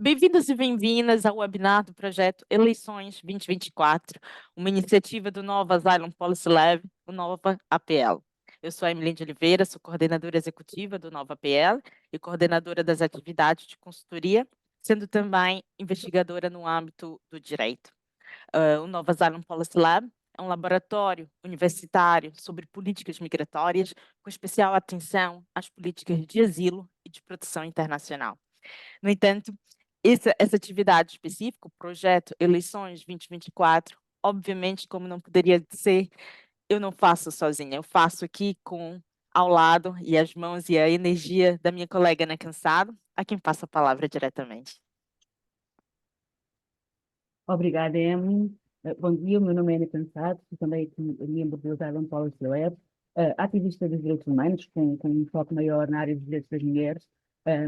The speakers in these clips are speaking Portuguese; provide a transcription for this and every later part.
Bem-vindos e bem-vindas ao webinar do projeto Eleições 2024, uma iniciativa do Nova Asylum Policy Lab, o Nova APL. Eu sou a Emily de Oliveira, sou coordenadora executiva do Nova APL e coordenadora das atividades de consultoria, sendo também investigadora no âmbito do direito. O Nova Asylum Policy Lab é um laboratório universitário sobre políticas migratórias, com especial atenção às políticas de asilo e de proteção internacional. No entanto, essa atividade específica, o projeto Eleições 2024, obviamente, como não poderia ser, eu não faço sozinha, eu faço aqui ao lado e as mãos e a energia da minha colega Ana Cansado, a quem passo a palavra diretamente. Obrigada, Emily. Bom dia, o meu nome é Ana Cansado, sou também aqui membro do Asylum Policy Lab, ativista dos direitos humanos, com um foco maior na área dos direitos das mulheres,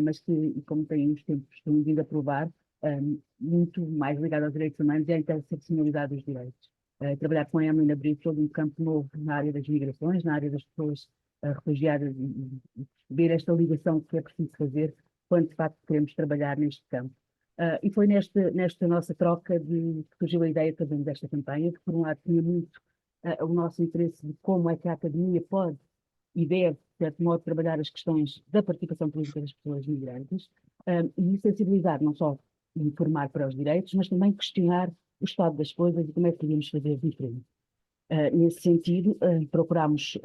mas que, como tem uns tempos vindo a provar, muito mais ligado aos direitos humanos e à interseccionalidade dos direitos. Trabalhar com a Emily abriu todo um campo novo na área das migrações, na área das pessoas refugiadas e perceber esta ligação que é preciso fazer quando, de facto, queremos trabalhar neste campo. E foi nesta nossa troca que surgiu a ideia também desta campanha, que por um lado tinha muito o nosso interesse de como é que a academia pode e deve, de certo modo, trabalhar as questões da participação política das pessoas migrantes, e sensibilizar, não só informar para os direitos, mas também questionar o estado das coisas e como é que podíamos fazer diferente. Nesse sentido, procurámos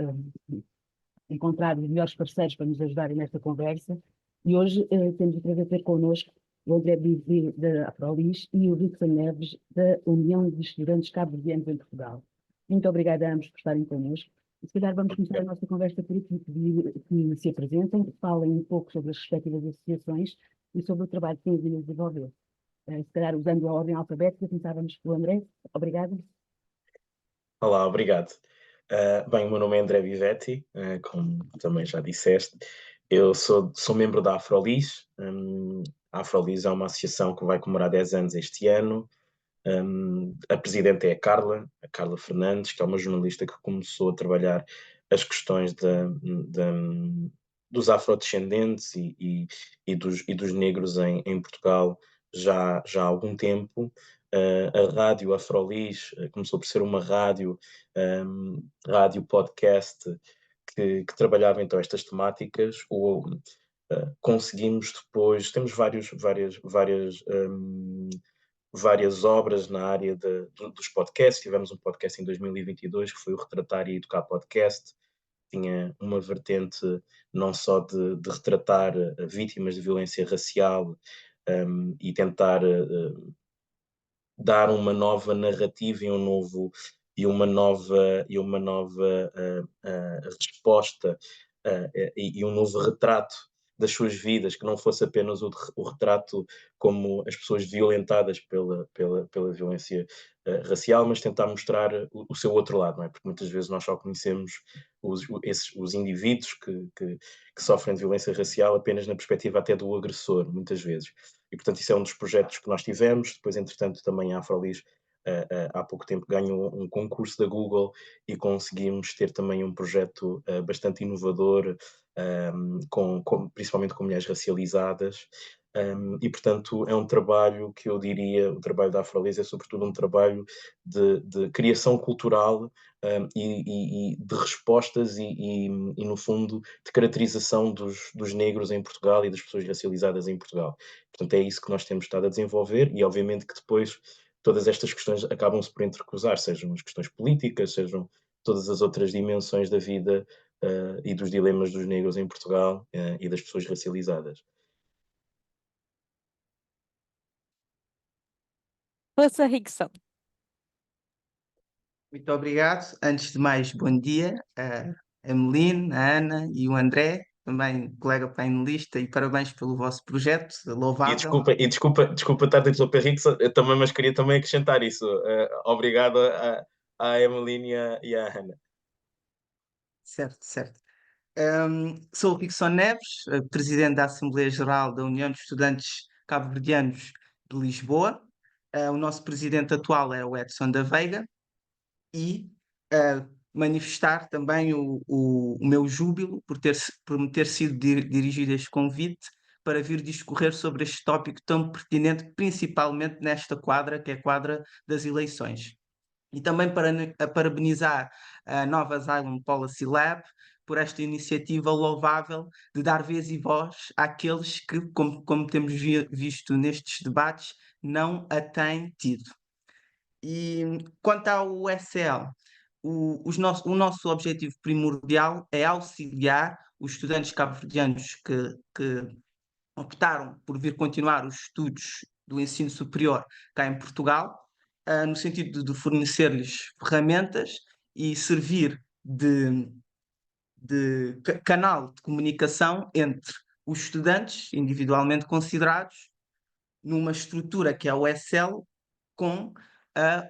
encontrar os melhores parceiros para nos ajudarem nesta conversa, e hoje temos o prazer de ter connosco o André Bizi, da Afrolis, e o Rickson Neves, da União de Estudantes Cabo-Verdianos em Portugal. Muito obrigada a ambos por estarem connosco. E se calhar vamos começar a nossa conversa por aqui, pedir que se apresentem, que falem um pouco sobre as respectivas associações e sobre o trabalho que têm vindo a desenvolver. Se calhar usando a ordem alfabética, começávamos pelo André. Obrigada. Olá, obrigado. Bem, o meu nome é André Bivetti, como também já disseste. Eu sou membro da Afrolis. A Afrolis é uma associação que vai comemorar 10 anos este ano. A presidente é a Carla Fernandes, que é uma jornalista que começou a trabalhar as questões dos afrodescendentes e dos negros em Portugal já há algum tempo. A rádio Afrolis começou por ser uma rádio podcast que trabalhava então estas temáticas. Conseguimos depois, temos várias obras na área dos podcasts. Tivemos um podcast em 2022 que foi o Retratar e Educar Podcast. Tinha uma vertente não só de retratar vítimas de violência racial e tentar dar uma nova narrativa e uma nova resposta e um novo retrato das suas vidas, que não fosse apenas o retrato como as pessoas violentadas pela violência racial, mas tentar mostrar o seu outro lado, não é? Porque muitas vezes nós só conhecemos os indivíduos que sofrem de violência racial apenas na perspectiva até do agressor, muitas vezes. E, portanto, isso é um dos projetos que nós tivemos. Depois, entretanto, também a Afrolis há pouco tempo ganhou um concurso da Google e conseguimos ter também um projeto bastante inovador, principalmente com mulheres racializadas. E, portanto, é um trabalho que eu diria, o trabalho da Afrolis é sobretudo um trabalho de criação cultural e de respostas no fundo, de caracterização dos negros em Portugal e das pessoas racializadas em Portugal. Portanto, é isso que nós temos estado a desenvolver e, obviamente, que depois todas estas questões acabam-se por entrecruzar, sejam as questões políticas, sejam todas as outras dimensões da vida e dos dilemas dos negros em Portugal e das pessoas racializadas. Força, Rickson. Muito obrigado. Antes de mais, bom dia a Emeline, a Ana e o André, também colega painelista, e parabéns pelo vosso projeto, louvável. Desculpa estar a interromper, Rickson, também, mas queria também acrescentar isso. Obrigado à Emeline e à Ana. Certo, certo. Sou o Rickson Neves, presidente da Assembleia Geral da União de Estudantes Cabo-Verdianos de Lisboa. O nosso presidente atual é o Edson da Veiga e manifestar também o meu júbilo por me ter sido dirigido este convite para vir discorrer sobre este tópico tão pertinente, principalmente nesta quadra, que é a quadra das eleições. E também para parabenizar a Nova Asylum Policy Lab por esta iniciativa louvável de dar vez e voz àqueles que, como temos visto nestes debates, não a têm tido. E quanto ao USL, o nosso objetivo primordial é auxiliar os estudantes cabo-verdianos que optaram por vir continuar os estudos do ensino superior cá em Portugal, no sentido de fornecer-lhes ferramentas e servir de canal de comunicação entre os estudantes individualmente considerados numa estrutura que é o ESL com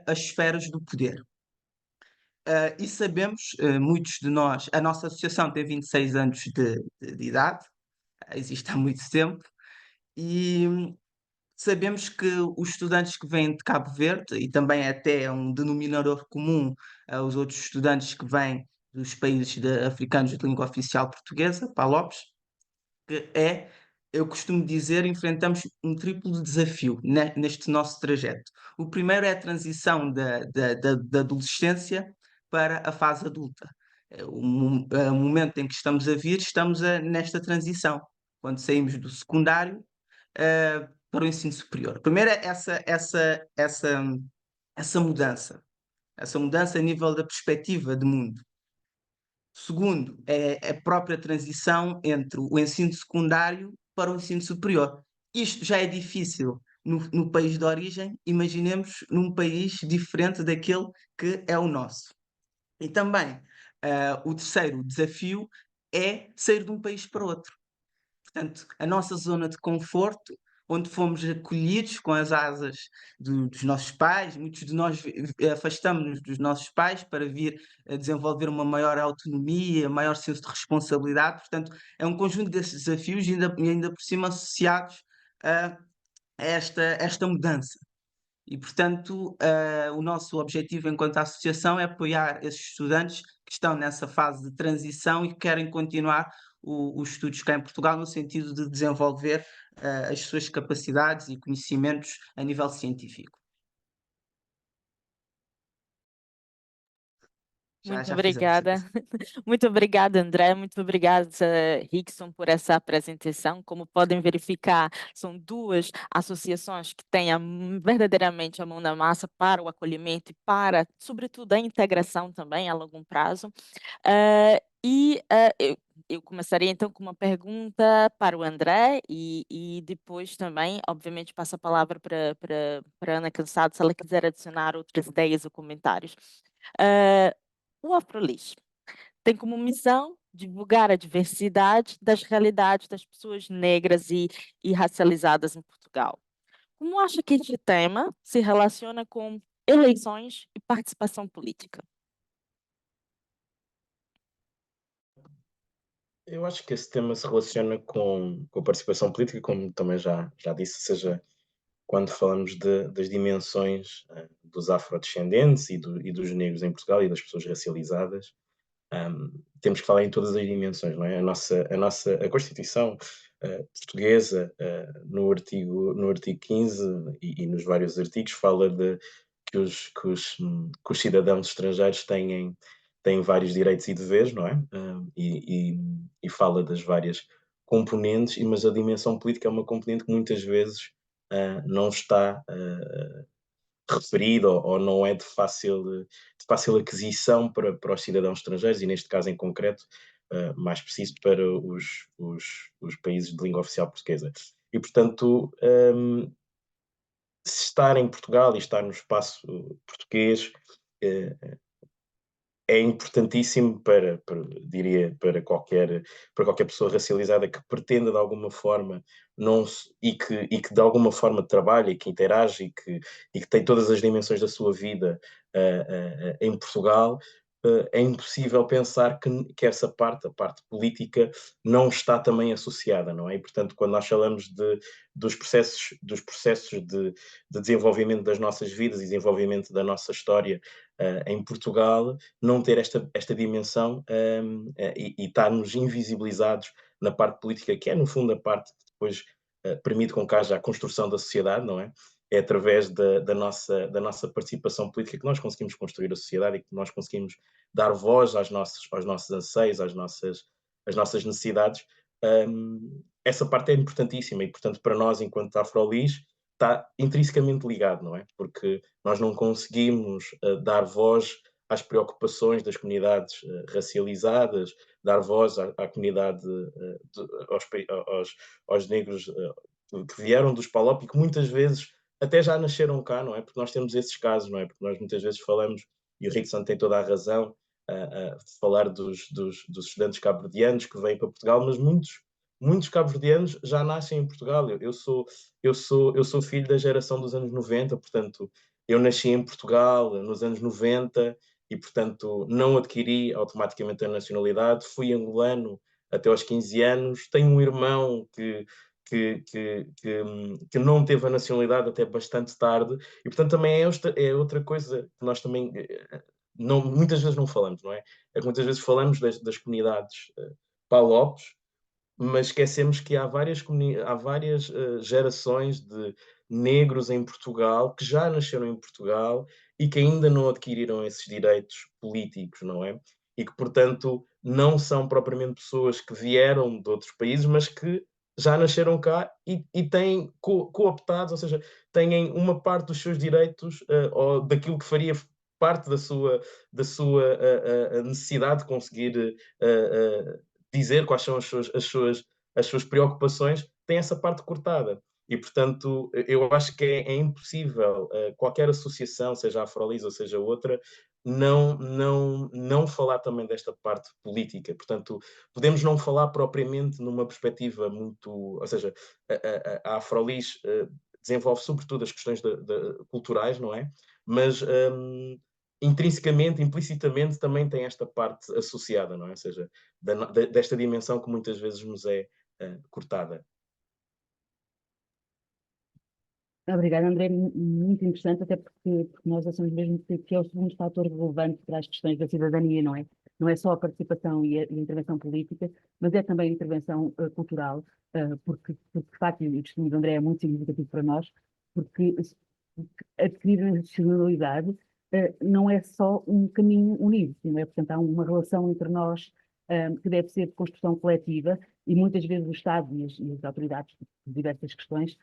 as esferas do poder. E sabemos, muitos de nós, a nossa associação tem 26 anos de idade, existe há muito tempo, e sabemos que os estudantes que vêm de Cabo Verde, e também até é um denominador comum aos outros estudantes que vêm dos países africanos de língua oficial portuguesa, PALOPs, que é, eu costumo dizer, enfrentamos um triplo desafio neste nosso trajeto. O primeiro é a transição da adolescência para a fase adulta. O momento em que estamos a vir, nesta transição, quando saímos do secundário para o ensino superior. Primeiro é essa mudança a nível da perspectiva de mundo. Segundo, é a própria transição entre o ensino secundário para o ensino superior. Isto já é difícil no país de origem, imaginemos num país diferente daquele que é o nosso. E também, o terceiro desafio é sair de um país para outro. Portanto, a nossa zona de conforto, onde fomos acolhidos com as asas dos nossos pais, muitos de nós afastamos-nos dos nossos pais para vir a desenvolver uma maior autonomia, maior senso de responsabilidade. Portanto, é um conjunto desses desafios e ainda por cima associados a esta mudança. E, portanto, o nosso objetivo enquanto associação é apoiar esses estudantes que estão nessa fase de transição e que querem continuar os estudos cá em Portugal no sentido de desenvolver as suas capacidades e conhecimentos a nível científico. Muito Já fizemos essa obrigada. Muito obrigada, André. Muito obrigada, Rickson, por essa apresentação. Como podem verificar, são duas associações que têm verdadeiramente a mão na massa para o acolhimento e para, sobretudo, a integração também a longo prazo. Eu começaria então com uma pergunta para o André e depois também, obviamente, passo a palavra para Ana Cansado, se ela quiser adicionar outras ideias ou comentários. O Afrolis tem como missão divulgar a diversidade das realidades das pessoas negras e racializadas em Portugal. Como acha que este tema se relaciona com eleições e participação política? Eu acho que esse tema se relaciona com a participação política, como também já disse, seja quando falamos das dimensões dos afrodescendentes e dos negros em Portugal e das pessoas racializadas, temos que falar em todas as dimensões, não é? A Constituição portuguesa, no artigo 15 e nos vários artigos, fala de que os cidadãos estrangeiros têm vários direitos e deveres, não é? E fala das várias componentes, mas a dimensão política é uma componente que muitas vezes não está referida ou não é de fácil aquisição para os cidadãos estrangeiros, e neste caso em concreto, mais preciso para os países de língua oficial portuguesa. E, portanto, se estar em Portugal e estar no espaço português é importantíssimo diria, para qualquer pessoa racializada que pretenda de alguma forma e que de alguma forma trabalha e que interage e que tem todas as dimensões da sua vida em Portugal. É impossível pensar que essa parte, a parte política, não está também associada, não é? E, portanto, quando nós falamos dos processos de desenvolvimento das nossas vidas e desenvolvimento da nossa história em Portugal, não ter esta dimensão e estarmos invisibilizados na parte política, que é, no fundo, a parte que depois permite com que haja a construção da sociedade, não é? É através da nossa participação política que nós conseguimos construir a sociedade e que nós conseguimos dar voz aos nossos anseios, às nossas necessidades. Essa parte é importantíssima e, portanto, para nós, enquanto Afrolis, está intrinsecamente ligado, não é? Porque nós não conseguimos dar voz às preocupações das comunidades racializadas, dar voz à comunidade, aos negros que vieram dos PALOP e que muitas vezes até já nasceram cá, não é? Porque nós temos esses casos, não é? Porque nós muitas vezes falamos, e o Rickson tem toda a razão, a falar dos estudantes cabo-verdianos que vêm para Portugal, mas muitos cabo-verdianos já nascem em Portugal. Eu sou filho da geração dos anos 90, portanto, eu nasci em Portugal nos anos 90 e, portanto, não adquiri automaticamente a nacionalidade. Fui angolano até aos 15 anos. Tenho um irmão que não teve a nacionalidade até bastante tarde e, portanto, também é outra coisa que nós também muitas vezes não falamos, não é? É que muitas vezes falamos das comunidades PALOPs, mas esquecemos que há várias gerações de negros em Portugal que já nasceram em Portugal e que ainda não adquiriram esses direitos políticos, não é? E que, portanto, não são propriamente pessoas que vieram de outros países, mas que já nasceram cá e têm cooptados, ou seja, têm uma parte dos seus direitos ou daquilo que faria parte da sua necessidade de conseguir dizer quais são as suas preocupações, tem essa parte cortada. E, portanto, eu acho que é impossível qualquer associação, seja a Afrolis ou seja outra, não falar também desta parte política. Portanto, podemos não falar propriamente numa perspectiva muito... Ou seja, a Afrolis desenvolve sobretudo as questões culturais, não é? Mas intrinsecamente, implicitamente, também tem esta parte associada, não é? Ou seja, desta dimensão que muitas vezes nos é cortada. Obrigada, André. Muito interessante, até porque nós achamos mesmo que é o segundo fator relevante para as questões da cidadania, não é? Não é só a participação e a intervenção política, mas é também a intervenção cultural, porque de facto, e o testemunho de André é muito significativo para nós, porque adquirir a nacionalidade não é só um caminho unido, não é? Portanto, há uma relação entre nós que deve ser de construção coletiva e muitas vezes o Estado e as autoridades de diversas questões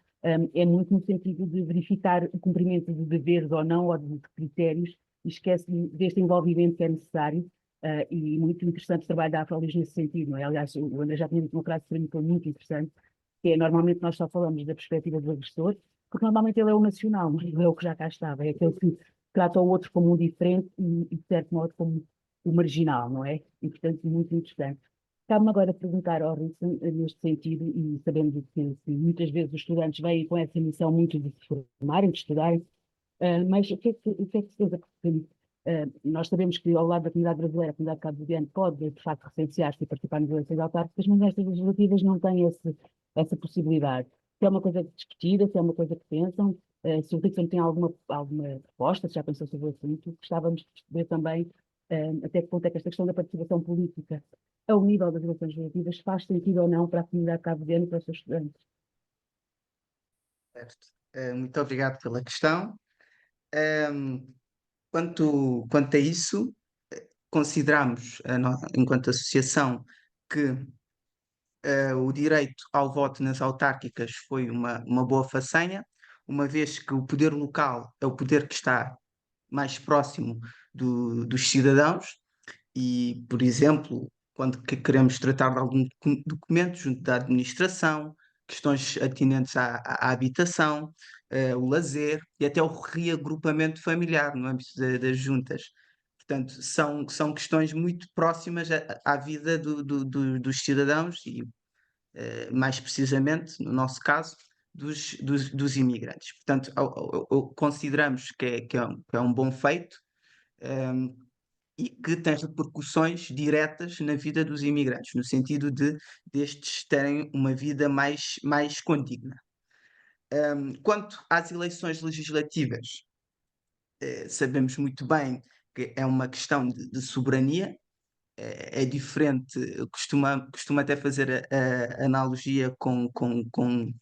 é muito no sentido de verificar o cumprimento de deveres ou não, ou de critérios, e esquece deste envolvimento que é necessário, e muito interessante o trabalho da Afrolis nesse sentido, não é? Aliás, o André já tinha dito uma frase para mim que foi muito interessante, que é, normalmente nós só falamos da perspectiva do agressor, porque normalmente ele é o nacional, mas ele é o que já cá estava, é aquele que trata o outro como um diferente e de certo modo, como o marginal, não é? E, portanto, muito interessante. Cabe-me agora perguntar ao Rickson, neste sentido, e sabendo que muitas vezes os estudantes vêm com essa missão muito de se formarem, de estudarem, mas o que é que se pensa que nós sabemos que ao lado da comunidade brasileira, a comunidade cabo-verdiana pode, de facto, recensear-se e participar nas eleições autárquicas, mas nestas legislativas não tem essa possibilidade. Se é uma coisa discutida, se é uma coisa que pensam, se o Rickson tem alguma proposta, se já pensou sobre o assunto, gostávamos de perceber também até que ponto é que esta questão da participação política ao nível das eleições legislativas faz sentido ou não para a comunidade cabo-verdiana e para os seus estudantes. Certo. Muito obrigado pela questão. Ehm, quanto a isso, consideramos, enquanto associação, que o direito ao voto nas autárquicas foi uma boa façanha, uma vez que o poder local é o poder que está mais próximo dos cidadãos e, por exemplo, quando queremos tratar de algum documento junto da administração, questões atinentes à habitação, o lazer e até o reagrupamento familiar no âmbito das juntas. Portanto, são questões muito próximas à vida dos cidadãos e, mais precisamente, no nosso caso, dos imigrantes. Portanto, consideramos que é um bom feito, e que tem repercussões diretas na vida dos imigrantes, no sentido de destes terem uma vida mais condigna. Quanto às eleições legislativas, sabemos muito bem que é uma questão de soberania, é diferente, eu costumo até fazer a analogia com um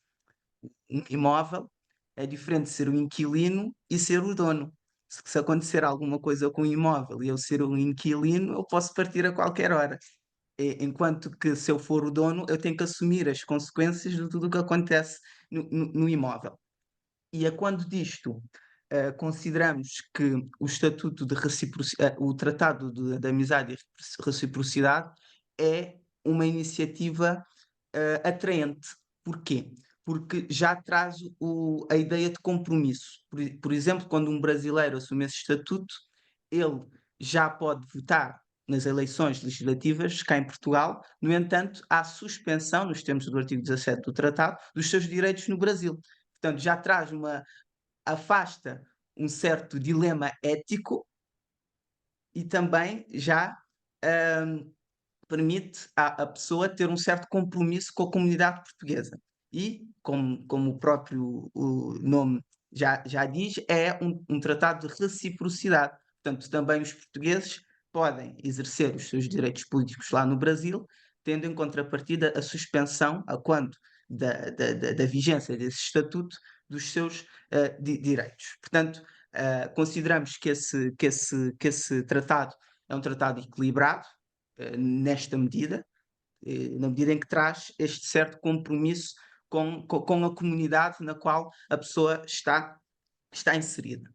imóvel, é diferente ser o inquilino e ser o dono. Se acontecer alguma coisa com o imóvel e eu ser o inquilino, eu posso partir a qualquer hora. Enquanto que se eu for o dono, eu tenho que assumir as consequências de tudo o que acontece no imóvel. E a quando disto, consideramos que o Estatuto de Reciprocidade, o Tratado de Amizade e Reciprocidade é uma iniciativa atraente. Porquê? Porque já traz a ideia de compromisso. Por exemplo, quando um brasileiro assume esse estatuto, ele já pode votar nas eleições legislativas cá em Portugal. No entanto, há suspensão, nos termos do artigo 17 do tratado, dos seus direitos no Brasil. Portanto, já traz afasta um certo dilema ético e também já permite à pessoa ter um certo compromisso com a comunidade portuguesa. E, como o próprio nome já diz, é um tratado de reciprocidade. Portanto, também os portugueses podem exercer os seus direitos políticos lá no Brasil, tendo em contrapartida a suspensão, a quando da vigência desse estatuto, dos seus direitos. Portanto, consideramos que esse tratado é um tratado equilibrado, nesta medida, na medida em que traz este certo compromisso com a comunidade na qual a pessoa está inserida.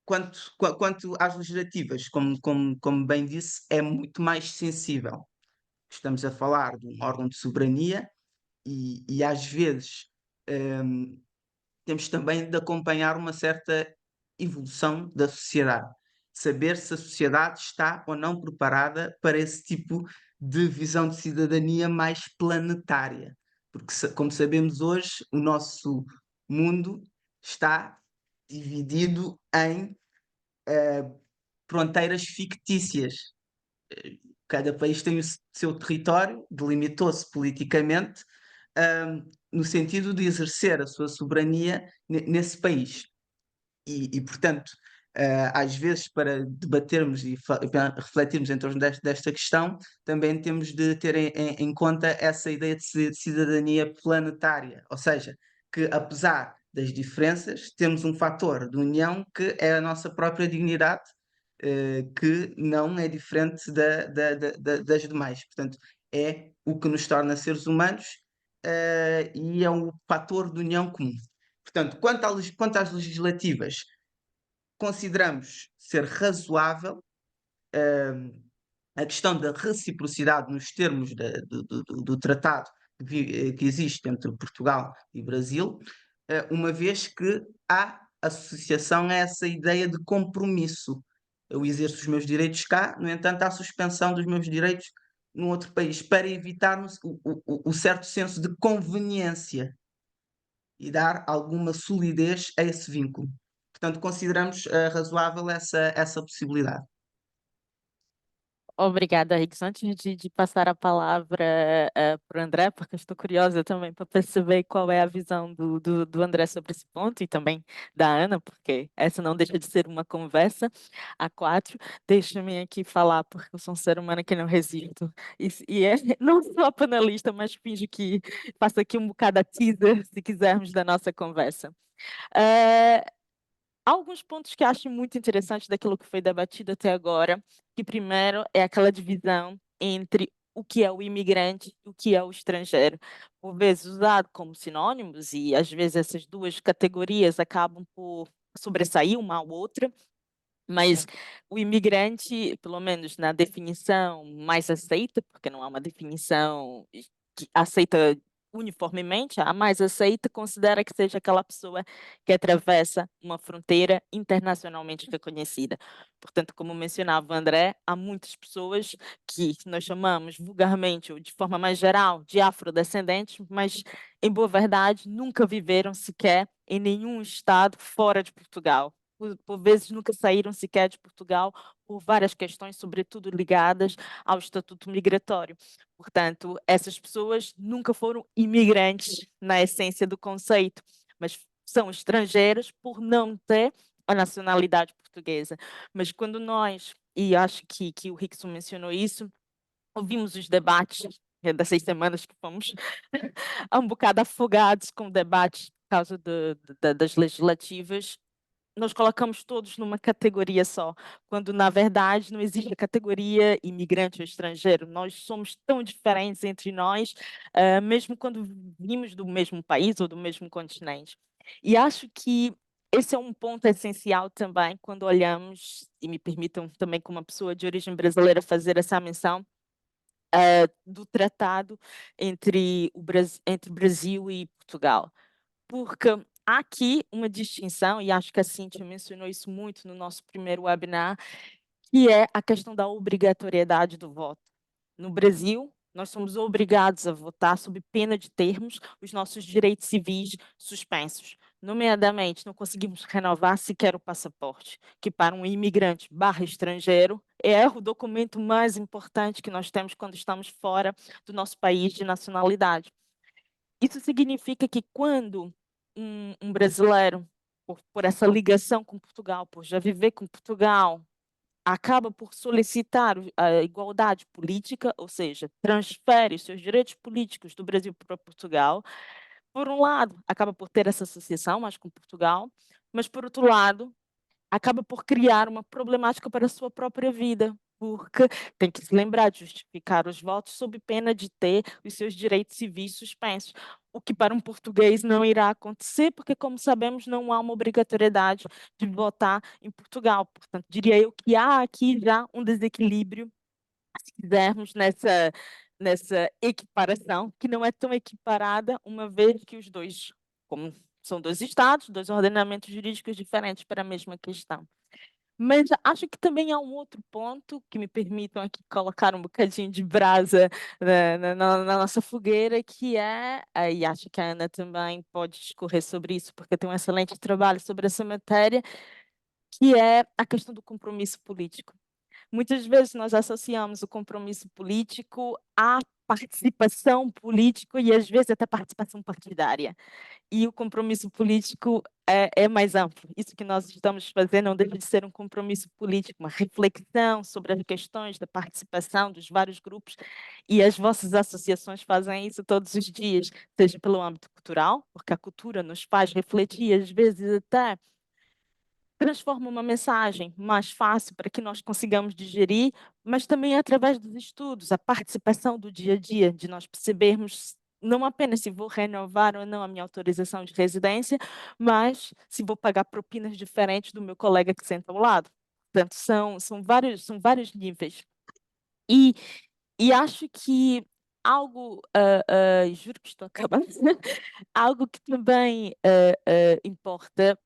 Quanto às legislativas, como bem disse, é muito mais sensível. Estamos a falar de um órgão de soberania e às vezes temos também de acompanhar uma certa evolução da sociedade. Saber se a sociedade está ou não preparada para esse tipo de visão de cidadania mais planetária. Porque, como sabemos hoje, o nosso mundo está dividido em fronteiras fictícias. Cada país tem o seu território, delimitou-se politicamente, no sentido de exercer a sua soberania nesse país. E portanto, às vezes, para debatermos e refletirmos em torno desta questão, também temos de ter em conta essa ideia de cidadania planetária, ou seja, que apesar das diferenças, temos um fator de união que é a nossa própria dignidade, que não é diferente das demais. Portanto, é o que nos torna seres humanos, e é um fator de união comum. Portanto, quanto às legislativas, consideramos ser razoável a questão da reciprocidade nos termos do tratado que existe entre Portugal e Brasil, uma vez que há associação a essa ideia de compromisso. Eu exerço os meus direitos cá, no entanto, há suspensão dos meus direitos num outro país, para evitarmos o certo senso de conveniência e dar alguma solidez a esse vínculo. Portanto, consideramos razoável essa possibilidade. Obrigada, Rix. Antes de passar a palavra para o André, porque eu estou curiosa também para perceber qual é a visão do André sobre esse ponto e também da Ana, porque essa não deixa de ser uma conversa a quatro. Deixa-me aqui falar, porque eu sou um ser humano que não resisto. Não sou a panelista, mas finjo que faço aqui um bocado a teaser, se quisermos, da nossa conversa. Há alguns pontos que acho muito interessantes daquilo que foi debatido até agora, que primeiro é aquela divisão entre o que é o imigrante e o que é o estrangeiro, por vezes usado como sinônimos, e às vezes essas duas categorias acabam por sobressair uma à outra, mas o imigrante, pelo menos na definição mais aceita, porque não há uma definição que aceita uniformemente, a mais aceita considera que seja aquela pessoa que atravessa uma fronteira internacionalmente reconhecida. Portanto, como mencionava o André, há muitas pessoas que nós chamamos vulgarmente, ou de forma mais geral, de afrodescendentes, mas, em boa verdade, nunca viveram sequer em nenhum estado fora de Portugal. Por vezes nunca saíram sequer de Portugal por várias questões, sobretudo ligadas ao estatuto migratório. Portanto, essas pessoas nunca foram imigrantes na essência do conceito, mas são estrangeiras por não ter a nacionalidade portuguesa. Mas quando nós e acho que o Rickson mencionou isso, ouvimos os debates dessas semanas que fomos um bocado afogados com o debate por causa das legislativas. Nós colocamos todos numa categoria só, quando na verdade não existe a categoria imigrante ou estrangeiro. Nós somos tão diferentes entre nós, mesmo quando vimos do mesmo país ou do mesmo continente. E acho que esse é um ponto essencial também quando olhamos, e me permitam também como uma pessoa de origem brasileira fazer essa menção, do tratado entre entre Brasil e Portugal. Porque há aqui uma distinção, e acho que a Cíntia mencionou isso muito no nosso primeiro webinar, que é a questão da obrigatoriedade do voto. No Brasil, nós somos obrigados a votar sob pena de termos os nossos direitos civis suspensos. Nomeadamente, não conseguimos renovar sequer o passaporte, que para um imigrante estrangeiro é o documento mais importante que nós temos quando estamos fora do nosso país de nacionalidade. Isso significa que quando um brasileiro, por essa ligação com Portugal, por já viver com Portugal, acaba por solicitar a igualdade política, ou seja, transfere os seus direitos políticos do Brasil para Portugal, por um lado, acaba por ter essa associação mais com Portugal, mas por outro lado, acaba por criar uma problemática para a sua própria vida, porque tem que se lembrar de justificar os votos sob pena de ter os seus direitos civis suspensos, o que para um português não irá acontecer, porque, como sabemos, não há uma obrigatoriedade de votar em Portugal. Portanto, diria eu que há aqui já um desequilíbrio, se quisermos, nessa equiparação, que não é tão equiparada, uma vez que os dois, como são dois estados, dois ordenamentos jurídicos diferentes para a mesma questão. Mas acho que também há um outro ponto que me permitam aqui colocar um bocadinho de brasa na nossa fogueira, que é, e acho que a Ana também pode discorrer sobre isso, porque tem um excelente trabalho sobre essa matéria, que é a questão do compromisso político. Muitas vezes nós associamos o compromisso político à participação política e às vezes até participação partidária. E o compromisso político é mais amplo. Isso que nós estamos fazendo não deixa de ser um compromisso político, uma reflexão sobre as questões da participação dos vários grupos, e as vossas associações fazem isso todos os dias, seja pelo âmbito cultural, porque a cultura nos faz refletir, às vezes até transforma uma mensagem mais fácil para que nós consigamos digerir, mas também através dos estudos, a participação do dia a dia, de nós percebermos não apenas se vou renovar ou não a minha autorização de residência, mas se vou pagar propinas diferentes do meu colega que senta ao lado. Portanto, são vários níveis. E, e acho que algo, juro que estou acabando, algo que também importa,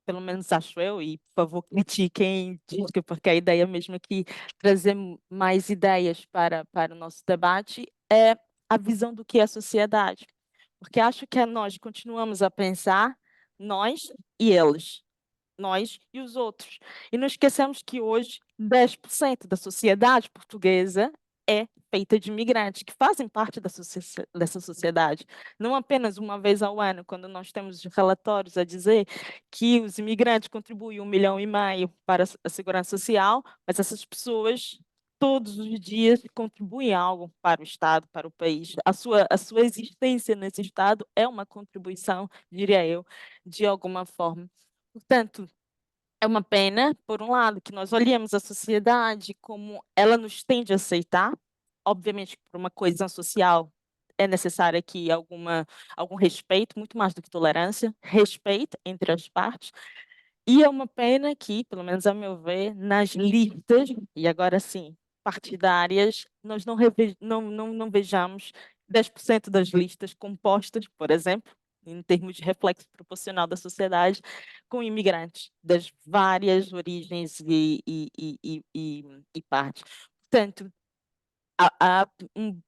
pelo menos acho eu, e por favor critiquem, porque a ideia mesmo aqui trazer mais ideias para o nosso debate, é a visão do que é a sociedade. Porque acho que nós continuamos a pensar nós e eles, nós e os outros. E não esquecemos que hoje 10% da sociedade portuguesa é feita de imigrantes, que fazem parte dessa sociedade. Não apenas uma vez ao ano, quando nós temos relatórios a dizer que os imigrantes contribuem 1,5 milhão para a segurança social, mas essas pessoas todos os dias contribuem algo para o Estado, para o país. A sua existência nesse Estado é uma contribuição, diria eu, de alguma forma. Portanto, é uma pena, por um lado, que nós olhemos a sociedade como ela nos tende a aceitar. Obviamente, por uma coesão social, é necessário aqui algum respeito, muito mais do que tolerância, respeito entre as partes. E é uma pena que, pelo menos a meu ver, nas listas, e agora sim, partidárias, nós não vejamos 10% das listas compostas, por exemplo, em termos de reflexo proporcional da sociedade, com imigrantes das várias origens e partes. Portanto,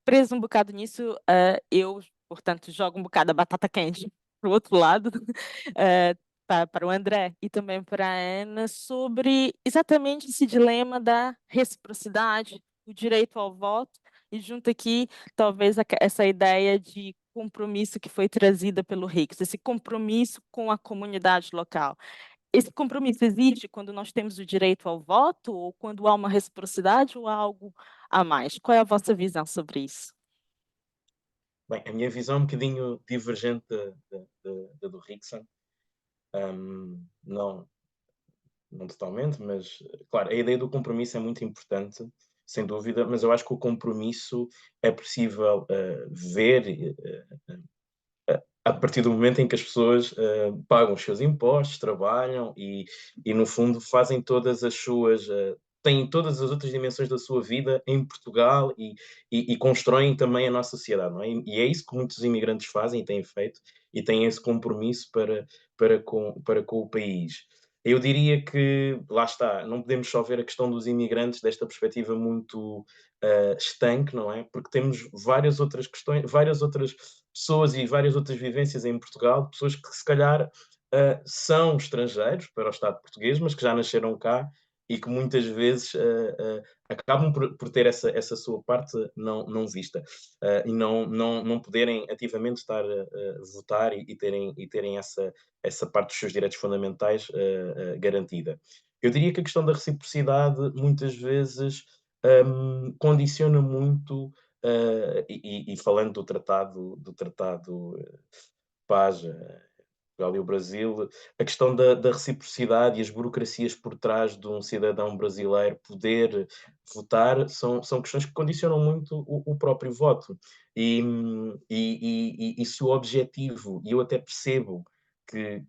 preso um bocado nisso, eu, portanto, jogo um bocado a batata quente para o outro lado, para o André e também para a Ana, sobre exatamente esse dilema da reciprocidade, o direito ao voto, e junto aqui, talvez, essa ideia de compromisso que foi trazida pelo Hicks, esse compromisso com a comunidade local. esse compromisso existe quando nós temos o direito ao voto, ou quando há uma reciprocidade, ou há algo a mais? Qual é a vossa visão sobre isso? Bem, a minha visão é um bocadinho divergente da do Rickson. Não, não totalmente, mas, claro, a ideia do compromisso é muito importante, sem dúvida, mas eu acho que o compromisso é possível ver a partir do momento em que as pessoas pagam os seus impostos, trabalham e, no fundo, fazem todas as suas. Têm todas as outras dimensões da sua vida em Portugal e constroem também a nossa sociedade, não é? E é isso que muitos imigrantes fazem e têm feito, e têm esse compromisso para com o país. Eu diria que, lá está, não podemos só ver a questão dos imigrantes desta perspectiva muito estanque, não é? Porque temos várias outras questões, várias outras pessoas e várias outras vivências em Portugal, pessoas que se calhar são estrangeiros para o Estado português, mas que já nasceram cá e que muitas vezes acabam por ter essa sua parte não vista e não poderem ativamente estar a votar e terem essa parte dos seus direitos fundamentais garantida. Eu diria que a questão da reciprocidade muitas vezes condiciona muito e falando do tratado Paz, Portugal e o Brasil, a questão da reciprocidade e as burocracias por trás de um cidadão brasileiro poder votar são questões que condicionam muito o próprio voto. E se o objetivo, e eu até percebo que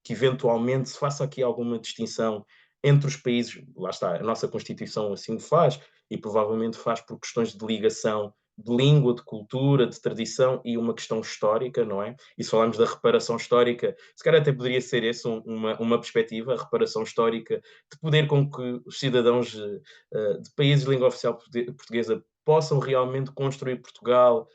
eventualmente se faça aqui alguma distinção entre os países, lá está, a nossa Constituição assim o faz, e provavelmente faz por questões de ligação de língua, de cultura, de tradição e uma questão histórica, não é? E se falarmos da reparação histórica, se calhar até poderia ser essa uma perspectiva, a reparação histórica, de poder com que os cidadãos de países de língua oficial portuguesa possam realmente construir Portugal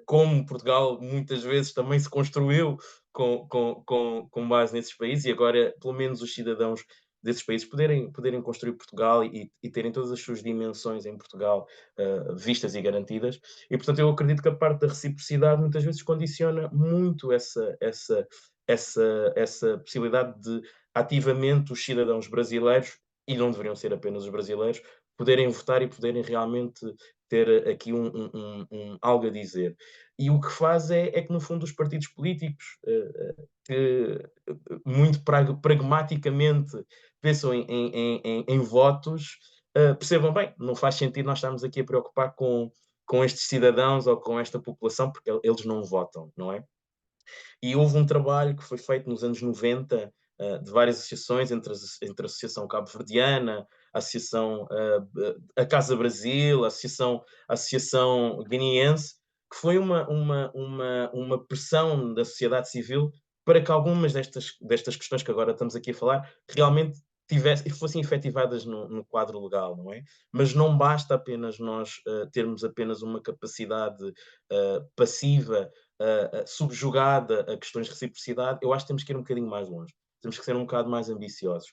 como Portugal muitas vezes também se construiu com base nesses países, e agora, pelo menos, os cidadãos desses países poderem construir Portugal e terem todas as suas dimensões em Portugal vistas e garantidas. E, portanto, eu acredito que a parte da reciprocidade muitas vezes condiciona muito essa possibilidade de ativamente os cidadãos brasileiros, e não deveriam ser apenas os brasileiros, poderem votar e poderem realmente ter aqui algo a dizer. E o que faz é que, no fundo, os partidos políticos, que muito pragmaticamente pensam em votos, percebam bem, não faz sentido nós estarmos aqui a preocupar com estes cidadãos ou com esta população, porque eles não votam, não é? E houve um trabalho que foi feito nos anos 90 de várias associações, entre a Associação Cabo-Verdiana, a Associação a Casa Brasil, a Associação Guineense, que foi uma pressão da sociedade civil para que algumas destas questões que agora estamos aqui a falar realmente fossem efetivadas no quadro legal, não é? Mas não basta apenas nós termos apenas uma capacidade passiva subjugada a questões de reciprocidade. Eu acho que temos que ir um bocadinho mais longe. Temos que ser um bocado mais ambiciosos.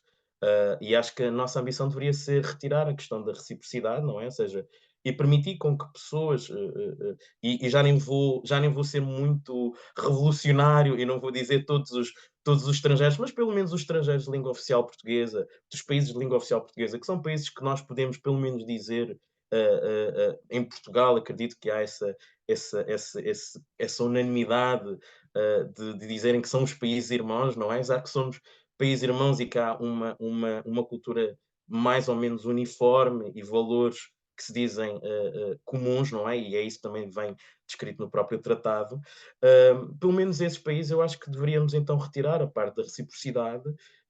E acho que a nossa ambição deveria ser retirar a questão da reciprocidade, não é? Ou seja, e permitir com que pessoas, e já nem vou ser muito revolucionário e não vou dizer todos os estrangeiros, mas pelo menos os estrangeiros de língua oficial portuguesa, dos países de língua oficial portuguesa, que são países que nós podemos pelo menos dizer em Portugal, acredito que há essa unanimidade de dizerem que são os países irmãos, não é? Já que somos países irmãos e que há uma cultura mais ou menos uniforme e valores que se dizem comuns, não é? E é isso que também vem descrito no próprio tratado. Pelo menos esses países eu acho que deveríamos então retirar a parte da reciprocidade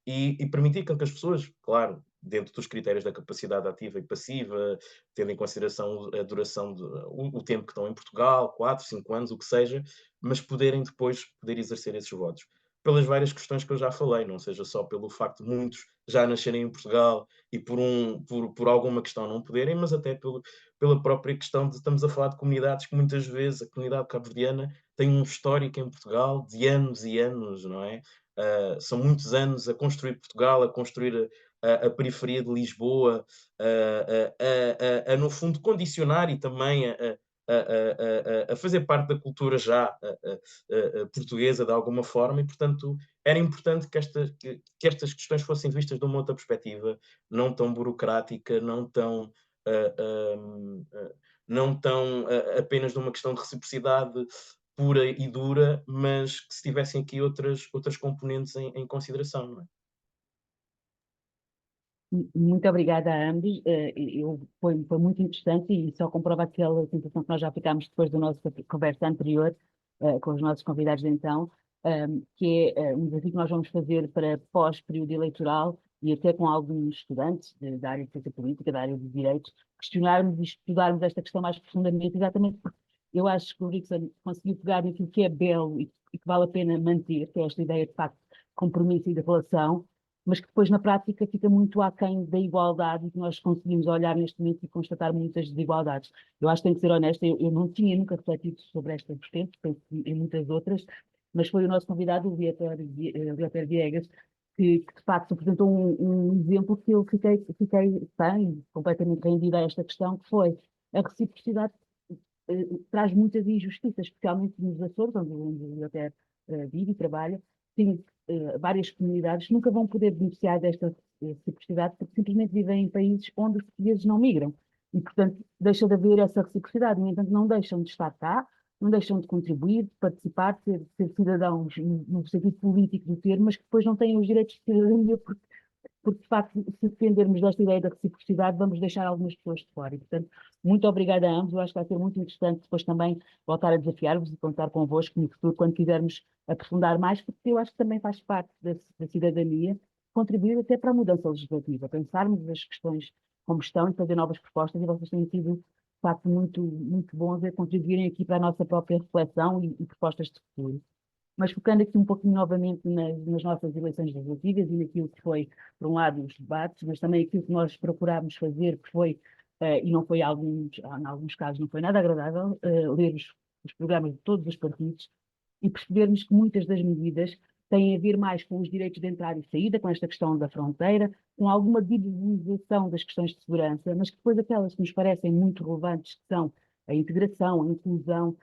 e permitir que as pessoas, claro, dentro dos critérios da capacidade ativa e passiva, tendo em consideração a duração, o tempo que estão em Portugal, 4, 5 anos, o que seja, mas poderem depois exercer esses votos. Pelas várias questões que eu já falei, não seja só pelo facto de muitos já nascerem em Portugal e por alguma questão não poderem, mas até pela própria questão de estamos a falar de comunidades que muitas vezes a comunidade cabo-verdiana tem um histórico em Portugal de anos e anos, não é? São muitos anos a construir Portugal, a construir a periferia de Lisboa, no fundo, condicionar e também a fazer parte da cultura já portuguesa de alguma forma, e portanto era importante que estas questões fossem vistas de uma outra perspectiva, não tão burocrática, não tão apenas de uma questão de reciprocidade pura e dura, mas que se tivessem aqui outras componentes em consideração, não é? Muito obrigada a ambos. Foi muito interessante e só comprova aquela sensação que nós já ficámos depois da nossa conversa anterior, com os nossos convidados de então, que é um desafio que nós vamos fazer para pós-período eleitoral e até com alguns estudantes da área de ciência política, da área de direitos, questionarmos e estudarmos esta questão mais profundamente, exatamente porque eu acho que o Rickson conseguiu pegar naquilo que é belo e que vale a pena manter, que é esta ideia de facto de compromisso e de relação, mas que depois na prática fica muito aquém da igualdade e que nós conseguimos olhar neste momento e constatar muitas desigualdades. Eu acho que tenho que ser honesta, eu não tinha nunca refletido sobre esta vertente, penso em muitas outras, mas foi o nosso convidado, o Lieter Viegas, que de facto apresentou um exemplo que eu fiquei bem, completamente rendida a esta questão, que foi a reciprocidade traz muitas injustiças, especialmente nos Açores, onde o Lieter vive e trabalha, tem várias comunidades que nunca vão poder beneficiar desta reciprocidade porque simplesmente vivem em países onde os portugueses não migram. E, portanto, deixa de haver essa reciprocidade. No entanto, não deixam de estar cá, não deixam de contribuir, de participar, de ser cidadãos no sentido político do termo, mas que depois não têm os direitos de cidadania porque de facto, se dependermos desta ideia da reciprocidade, vamos deixar algumas pessoas de fora. E, portanto, muito obrigada a ambos. Eu acho que vai ser muito interessante depois também voltar a desafiar-vos e contar convosco no futuro, quando quisermos aprofundar mais, porque eu acho que também faz parte da cidadania contribuir até para a mudança legislativa, pensarmos as questões como estão e fazer novas propostas, e vocês têm sido, de facto, muito bons a contribuírem aqui para a nossa própria reflexão e propostas de futuro. Mas focando aqui um pouquinho novamente nas nossas eleições legislativas e naquilo que foi, por um lado, os debates, mas também aquilo que nós procurámos fazer, que foi, e não foi em alguns casos não foi nada agradável, ler os programas de todos os partidos e percebermos que muitas das medidas têm a ver mais com os direitos de entrada e saída, com esta questão da fronteira, com alguma divulgação das questões de segurança, mas que depois aquelas que nos parecem muito relevantes, que são a integração, a inclusão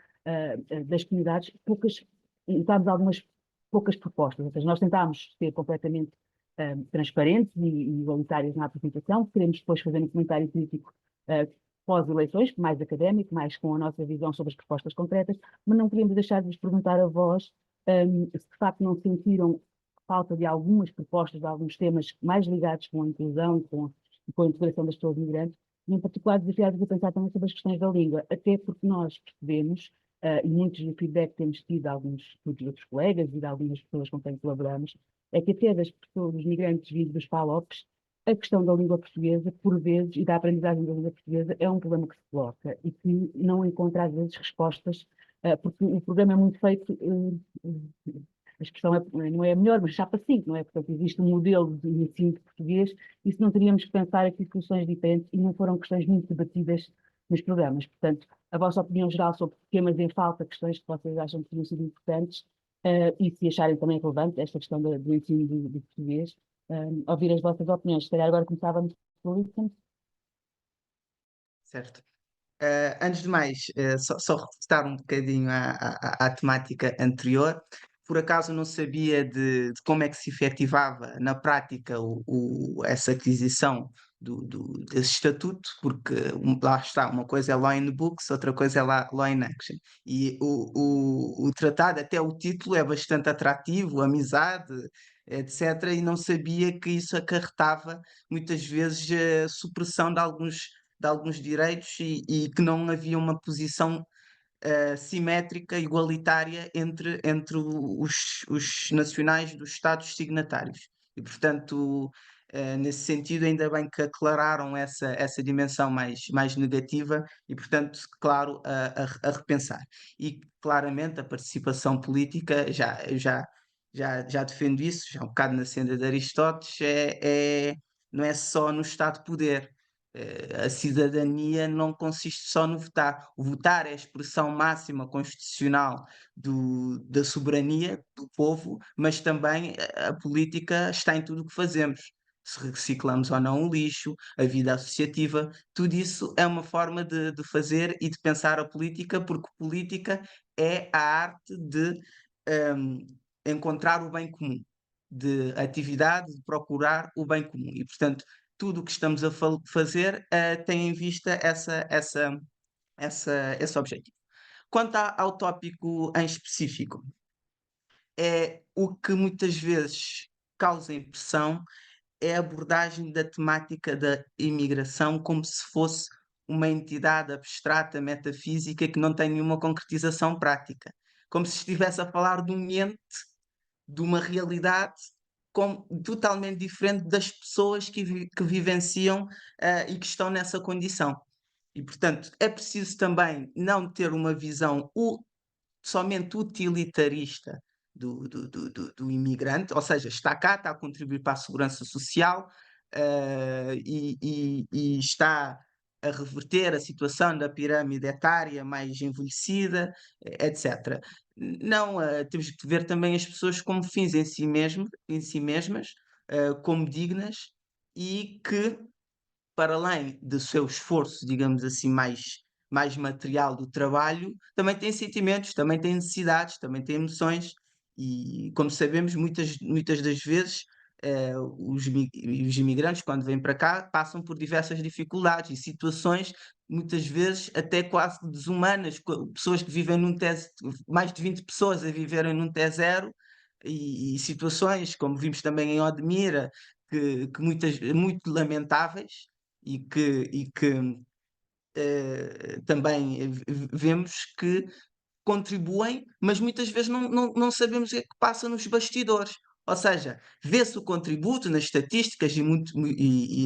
das comunidades, usámos algumas poucas propostas, ou seja, nós tentámos ser completamente transparentes e igualitários na apresentação, queremos depois fazer um comentário crítico pós-eleições, mais académico, mais com a nossa visão sobre as propostas concretas, mas não queríamos deixar de vos perguntar a vós se de facto não sentiram falta de algumas propostas, de alguns temas mais ligados com a inclusão e com a integração das pessoas migrantes, e em particular desafiados a pensar também sobre as questões da língua, até porque nós percebemos e muitos do feedback que temos tido de alguns de outros colegas e de algumas pessoas com quem colaboramos, é que até das pessoas, dos migrantes vindos dos PALOPs, a questão da língua portuguesa, por vezes, e da aprendizagem da língua portuguesa, é um problema que se coloca e que não encontra, às vezes, respostas, porque o programa é muito feito, a expressão não é a melhor, mas chapa 5, não é? Portanto, existe um modelo de ensino de português e se não teríamos que pensar aqui soluções diferentes e não foram questões muito debatidas nos programas. Portanto, a vossa opinião geral sobre temas em falta, questões que vocês acham que teriam sido importantes, e se acharem também relevante esta questão do ensino do português, ouvir as vossas opiniões. Se calhar agora começávamos por isso. Certo. Antes de mais, só reforçar um bocadinho à temática anterior. Por acaso não sabia de como é que se efetivava na prática essa aquisição desse estatuto, porque lá está, uma coisa é Law in Books, outra coisa é Law in Action. E o tratado, até o título, é bastante atrativo, amizade, etc. E não sabia que isso acarretava muitas vezes a supressão de alguns direitos e que não havia uma posição simétrica, igualitária entre os nacionais dos Estados signatários. E, portanto, nesse sentido, ainda bem que aclararam essa dimensão mais negativa e, portanto, claro, a repensar. E, claramente, a participação política, já defendo isso, já um bocado na senda de Aristóteles, não é só no Estado de poder. A cidadania não consiste só no votar. O votar é a expressão máxima constitucional da soberania do povo, mas também a política está em tudo o que fazemos. se reciclamos ou não o lixo, a vida associativa, tudo isso é uma forma de fazer e de pensar a política, porque política é a arte de encontrar o bem comum, de atividade, de procurar o bem comum. E, portanto, tudo o que estamos a fazer tem em vista esse objetivo. Quanto ao tópico em específico, é o que muitas vezes causa impressão é a abordagem da temática da imigração como se fosse uma entidade abstrata, metafísica, que não tem nenhuma concretização prática. Como se estivesse a falar de um ente, de uma realidade totalmente diferente das pessoas que vivenciam e que estão nessa condição. E, portanto, é preciso também não ter uma visão somente utilitarista do imigrante, ou seja, está cá, está a contribuir para a segurança social e está a reverter a situação da pirâmide etária mais envelhecida, etc. Não, temos que ver também as pessoas como fins em si mesmas, como dignas e que para além do seu esforço, digamos assim, mais material do trabalho, também tem sentimentos, também tem necessidades, também tem emoções, e como sabemos, muitas das vezes os imigrantes, quando vêm para cá, passam por diversas dificuldades e situações, muitas vezes até quase desumanas, pessoas que vivem num mais de 20 pessoas a viverem num T0, e situações, como vimos também em Odmira, que muito lamentáveis, e que também vemos que contribuem, mas muitas vezes não sabemos o que é que passa nos bastidores. Ou seja, vê-se o contributo nas estatísticas e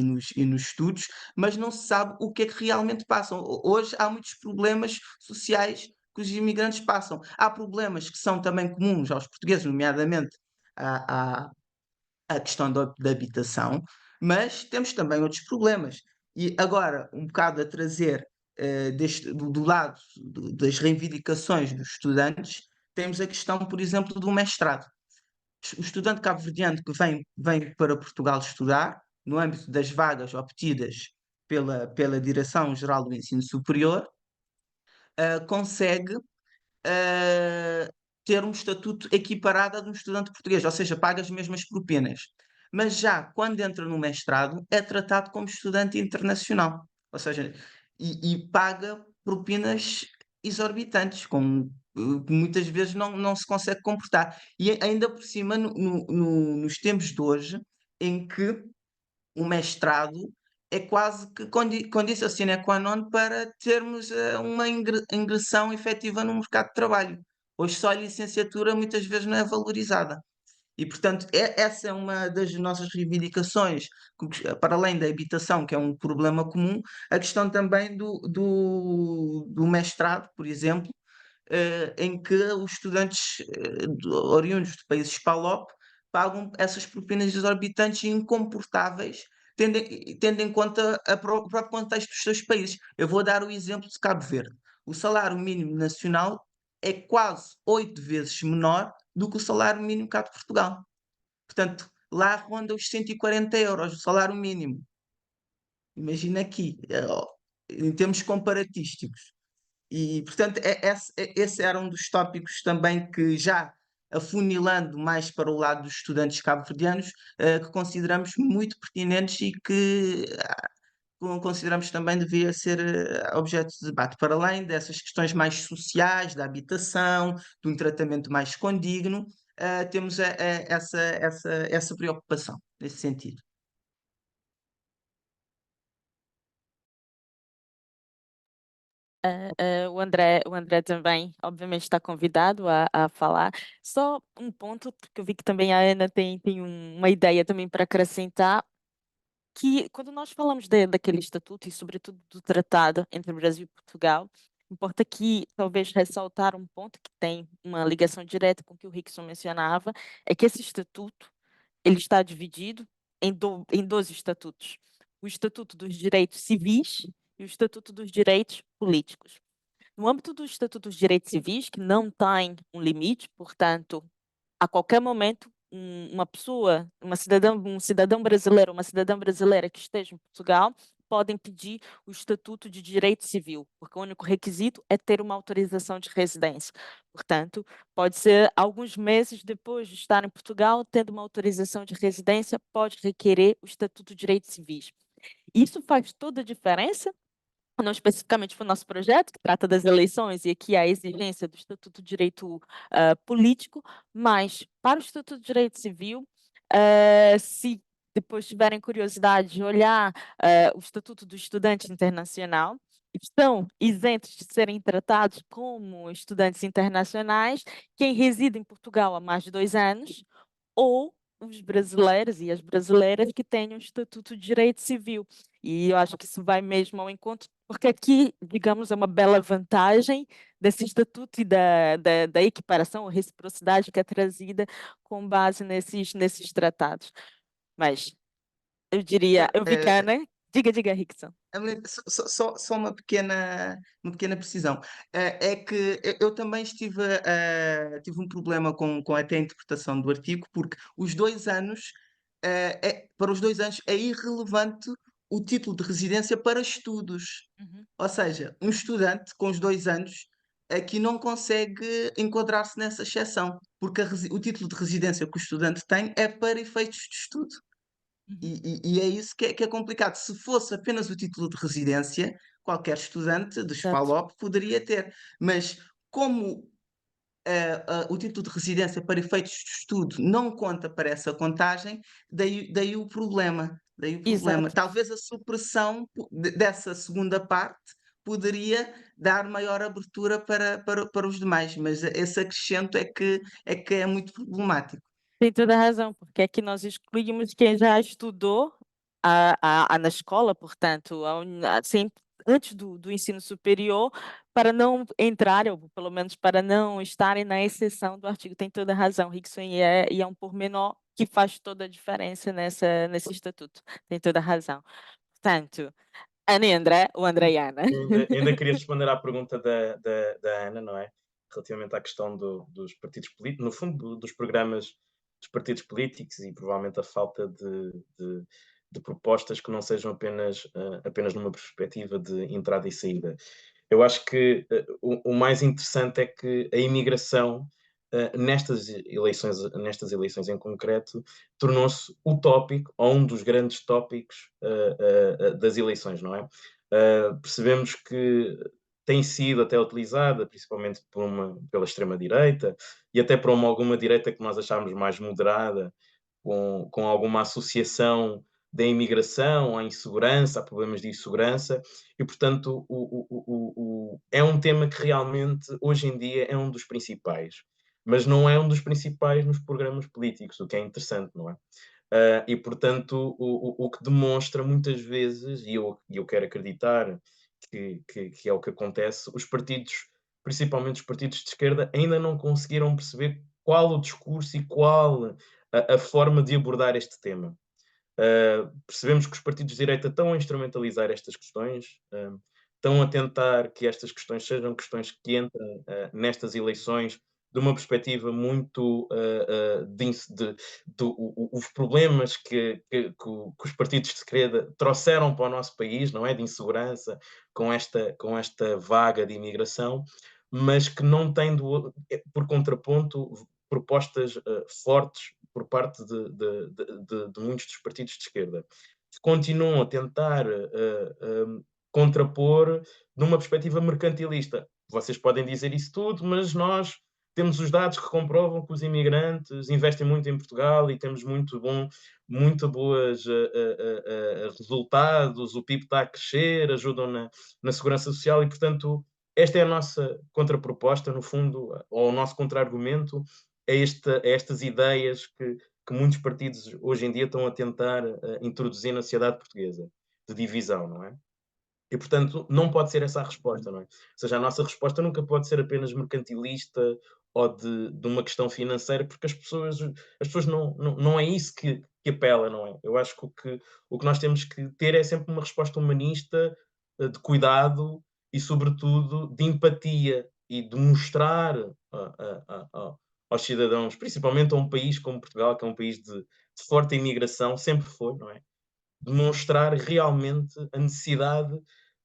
nos estudos, mas não se sabe o que é que realmente passam. Hoje há muitos problemas sociais que os imigrantes passam. Há problemas que são também comuns aos portugueses, nomeadamente a questão da habitação, mas temos também outros problemas. E agora, um bocado a trazer do lado das reivindicações dos estudantes, temos a questão, por exemplo, do mestrado. O estudante cabo-verdiano que vem para Portugal estudar, no âmbito das vagas obtidas pela Direção-Geral do Ensino Superior, consegue ter um estatuto equiparado a de um estudante português, ou seja, paga as mesmas propinas. Mas já quando entra no mestrado, é tratado como estudante internacional, ou seja, e paga propinas exorbitantes, que muitas vezes não se consegue comportar. E ainda por cima, nos tempos de hoje, em que o mestrado é quase que condição sine qua non para termos uma ingressão efetiva no mercado de trabalho. Hoje só a licenciatura muitas vezes não é valorizada. E, portanto, essa é uma das nossas reivindicações, para além da habitação, que é um problema comum, a questão também do mestrado, por exemplo, em que os estudantes oriundos de países PALOP pagam essas propinas exorbitantes e incomportáveis, tendo em conta o próprio contexto dos seus países. Eu vou dar o exemplo de Cabo Verde. O salário mínimo nacional é quase 8 vezes menor do que o salário mínimo cá de Portugal. Portanto, lá ronda os 140 euros o salário mínimo. Imagina aqui, em termos comparatísticos. E, portanto, esse era um dos tópicos também que já afunilando mais para o lado dos estudantes cabo-verdianos, que consideramos muito pertinentes e que consideramos também devia ser objeto de debate, para além dessas questões mais sociais, da habitação, de um tratamento mais condigno, temos essa preocupação nesse sentido. O André também, obviamente, está convidado a falar. Só um ponto, que eu vi que também a Ana tem uma ideia também para acrescentar, que quando nós falamos daquele estatuto e, sobretudo, do tratado entre o Brasil e Portugal, importa aqui, talvez, ressaltar um ponto que tem uma ligação direta com o que o Rickson mencionava, é que esse estatuto ele está dividido em 12 estatutos. O Estatuto dos Direitos Civis e o Estatuto dos Direitos Políticos. No âmbito do Estatuto dos Direitos Civis, que não tem um limite, portanto, a qualquer momento, uma pessoa, um cidadão brasileiro, uma cidadã brasileira que esteja em Portugal, podem pedir o Estatuto de Direito Civil, porque o único requisito é ter uma autorização de residência. Portanto, pode ser alguns meses depois de estar em Portugal, tendo uma autorização de residência, pode requerer o Estatuto de Direitos Civis. Isso faz toda a diferença, não especificamente para o nosso projeto, que trata das eleições, e aqui a exigência do Estatuto de Direito Político, mas para o Estatuto de Direito Civil, se depois tiverem curiosidade de olhar o Estatuto do Estudante Internacional, estão isentos de serem tratados como estudantes internacionais quem reside em Portugal há mais de 2 anos, ou os brasileiros e as brasileiras que tenham o Estatuto de Direito Civil. E eu acho que isso vai mesmo ao encontro, porque aqui, digamos, é uma bela vantagem desse estatuto e da equiparação ou reciprocidade que é trazida com base nesses tratados. Mas eu diria, eu vi que a Ana... Diga, Rickson. Só uma pequena precisão. É que eu também tive um problema com até a interpretação do artigo, porque os 2 anos, para os 2 anos é irrelevante o título de residência para estudos. Uhum. Ou seja, um estudante com os 2 anos aqui não consegue enquadrar-se nessa exceção, porque o título de residência que o estudante tem é para efeitos de estudo. E é isso que é complicado. Se fosse apenas o título de residência, qualquer estudante de Certo. SPALOP poderia ter. Mas como o título de residência para efeitos de estudo não conta para essa contagem, daí o problema. Exato. Talvez a supressão dessa segunda parte poderia dar maior abertura para os demais, mas esse acrescento é que é muito problemático. Tem toda a razão, porque aqui nós excluímos quem já estudou na escola, portanto, antes do ensino superior, para não entrarem, ou pelo menos para não estarem na exceção do artigo. Tem toda a razão, Rickson, e é um pormenor que faz toda a diferença nesse estatuto. Tem toda a razão. Portanto, Ana e André, ou André e Ana. Ainda queria responder à pergunta da Ana, não é? Relativamente à questão dos partidos políticos, no fundo, dos programas dos partidos políticos e provavelmente a falta de propostas que não sejam apenas numa perspectiva de entrada e saída. Eu acho que o mais interessante é que a imigração nestas eleições em concreto tornou-se o tópico, ou um dos grandes tópicos das eleições, não é? Percebemos que tem sido até utilizada, principalmente pela extrema-direita, e até por alguma direita que nós achámos mais moderada, com alguma associação da imigração à insegurança, a problemas de insegurança, e, portanto, é um tema que realmente, hoje em dia, é um dos principais. Mas não é um dos principais nos programas políticos, o que é interessante, não é? E, portanto, o que demonstra muitas vezes, e eu quero acreditar que é o que acontece, os partidos, principalmente os partidos de esquerda, ainda não conseguiram perceber qual o discurso e qual a forma de abordar este tema. Percebemos que os partidos de direita estão a instrumentalizar estas questões, estão a tentar que estas questões sejam questões que entram nestas eleições de uma perspectiva muito os problemas que os partidos de esquerda trouxeram para o nosso país, não é? De insegurança, com esta vaga de imigração, mas que não tem, por contraponto, propostas fortes por parte de muitos dos partidos de esquerda, que continuam a tentar contrapor numa perspectiva mercantilista. Vocês podem dizer isso tudo, mas nós temos os dados que comprovam que os imigrantes investem muito em Portugal e temos muito bons resultados, o PIB está a crescer, ajudam na segurança social e, portanto, esta é a nossa contraproposta, no fundo, ou o nosso contra-argumento a estas ideias que muitos partidos hoje em dia estão a tentar introduzir na sociedade portuguesa, de divisão, não é? E, portanto, não pode ser essa a resposta, não é? Ou seja, a nossa resposta nunca pode ser apenas mercantilista ou de uma questão financeira, porque as pessoas não é isso que apela, não é? Eu acho que o que nós temos que ter é sempre uma resposta humanista, de cuidado e, sobretudo, de empatia e de mostrar aos cidadãos, principalmente a um país como Portugal, que é um país de forte imigração, sempre foi, não é? Demonstrar realmente a necessidade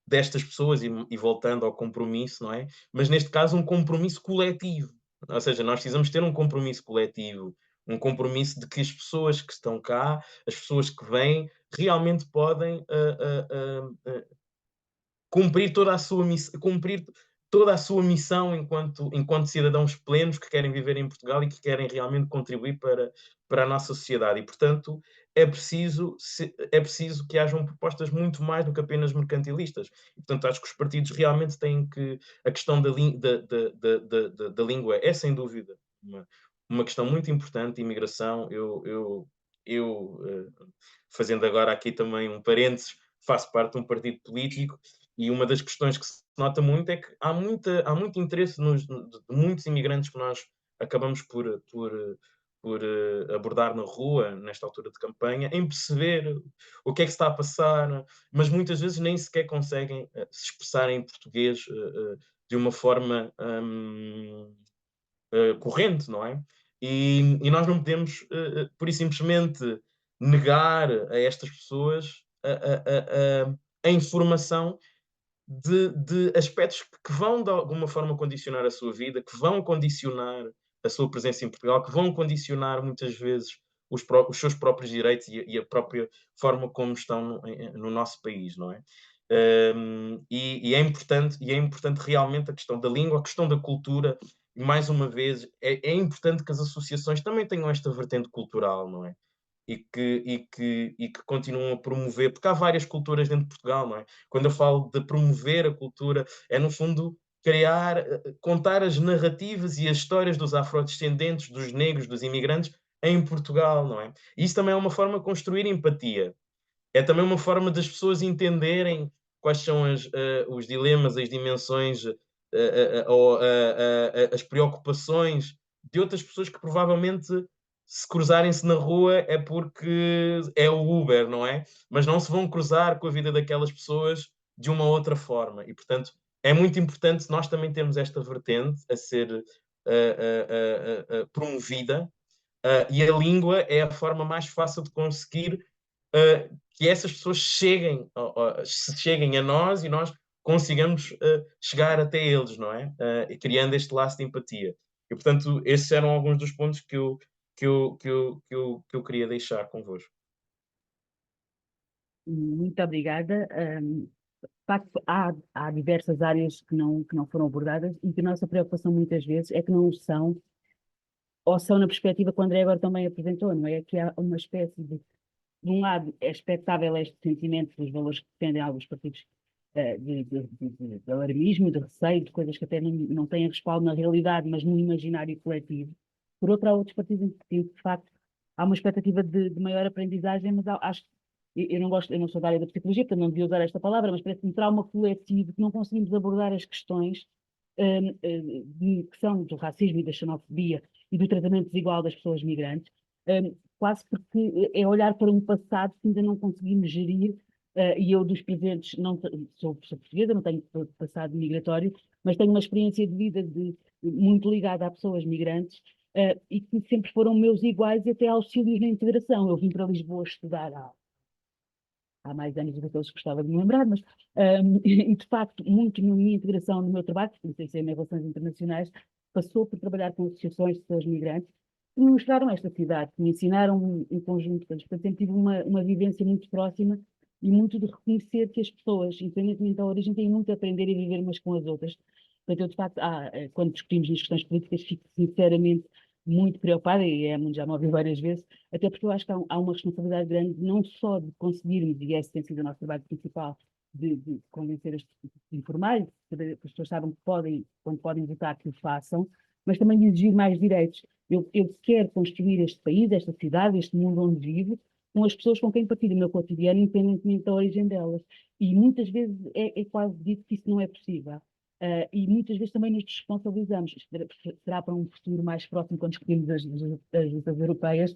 destas pessoas e voltando ao compromisso, não é? Mas neste caso um compromisso coletivo. Ou seja, nós precisamos ter um compromisso coletivo, um compromisso de que as pessoas que estão cá, as pessoas que vêm, realmente podem cumprir toda a sua missão enquanto cidadãos plenos que querem viver em Portugal e que querem realmente contribuir para a nossa sociedade. E, portanto, é preciso que hajam propostas muito mais do que apenas mercantilistas. E, portanto, acho que os partidos realmente têm que... A questão da língua é, sem dúvida, uma questão muito importante. Imigração, fazendo agora aqui também um parênteses, faço parte de um partido político e uma das questões que se nota muito é que há muito interesse de muitos imigrantes que nós acabamos por abordar na rua, nesta altura de campanha, em perceber o que é que se está a passar, mas muitas vezes nem sequer conseguem se expressar em português de uma forma corrente, não é? E nós não podemos, por isso simplesmente, negar a estas pessoas a informação de aspectos que vão de alguma forma condicionar a sua vida, que vão condicionar a sua presença em Portugal, que vão condicionar muitas vezes os seus próprios direitos e a própria forma como estão no nosso país, não é? E é importante realmente a questão da língua, a questão da cultura, e mais uma vez é importante que as associações também tenham esta vertente cultural, não é? E que continuam a promover, porque há várias culturas dentro de Portugal, não é? Quando eu falo de promover a cultura, é no fundo contar as narrativas e as histórias dos afrodescendentes, dos negros, dos imigrantes em Portugal, não é? E isso também é uma forma de construir empatia. É também uma forma das pessoas entenderem quais são os dilemas, as dimensões, ou as preocupações de outras pessoas que provavelmente, se cruzarem-se na rua, é porque é o Uber, não é? Mas não se vão cruzar com a vida daquelas pessoas de uma outra forma. E, portanto, é muito importante nós também termos esta vertente a ser promovida, e a língua é a forma mais fácil de conseguir que essas pessoas cheguem a nós e nós consigamos chegar até eles, não é? Criando este laço de empatia. E, portanto, esses eram alguns dos pontos que eu queria deixar convosco. Muito obrigada. De facto, há diversas áreas que não foram abordadas e que a nossa preocupação muitas vezes é que não são, ou são na perspectiva que o André agora também apresentou, não é? Que há uma espécie de um lado, é expectável este sentimento dos valores que defendem alguns partidos de alarmismo, de receio, de coisas que até não têm respaldo na realidade, mas no imaginário coletivo. Por outro, há outros partidos em que, de facto, há uma expectativa de maior aprendizagem, mas acho que eu não sou da área da psicologia, portanto não devia usar esta palavra, mas parece-me trauma coletivo, que não conseguimos abordar as questões que são do racismo e da xenofobia e do tratamento desigual das pessoas migrantes, quase porque é olhar para um passado que ainda não conseguimos gerir, e eu dos presentes não sou portuguesa, não tenho passado migratório, mas tenho uma experiência de vida muito ligada a pessoas migrantes, e que sempre foram meus iguais e até auxílios na integração. Eu vim para Lisboa estudar há mais anos do que aqueles que gostava de me lembrar, mas e de facto, muito na minha integração no meu trabalho, porque comecei em Relações Internacionais, passou por trabalhar com associações de pessoas migrantes que me mostraram esta cidade, que me ensinaram um conjunto de coisas. Portanto, sempre tive uma vivência muito próxima e muito de reconhecer que as pessoas, independentemente da origem, têm muito a aprender e viver umas com as outras. Portanto, eu de facto, quando discutimos nas questões políticas, fico sinceramente muito preocupada, e já me ouvi várias vezes, até porque eu acho que há uma responsabilidade grande, não só de conseguirmos, e esse tem sido o nosso trabalho principal, de convencer as informais, que as pessoas sabem que podem, quando podem votar, que o façam, mas também de exigir mais direitos. Eu quero construir este país, esta cidade, este mundo onde vivo, com as pessoas com quem partilho o meu cotidiano, independentemente da origem delas. E muitas vezes é quase dito que isso não é possível. E muitas vezes também nos responsabilizamos. Será para um futuro mais próximo quando discutimos as lutas europeias,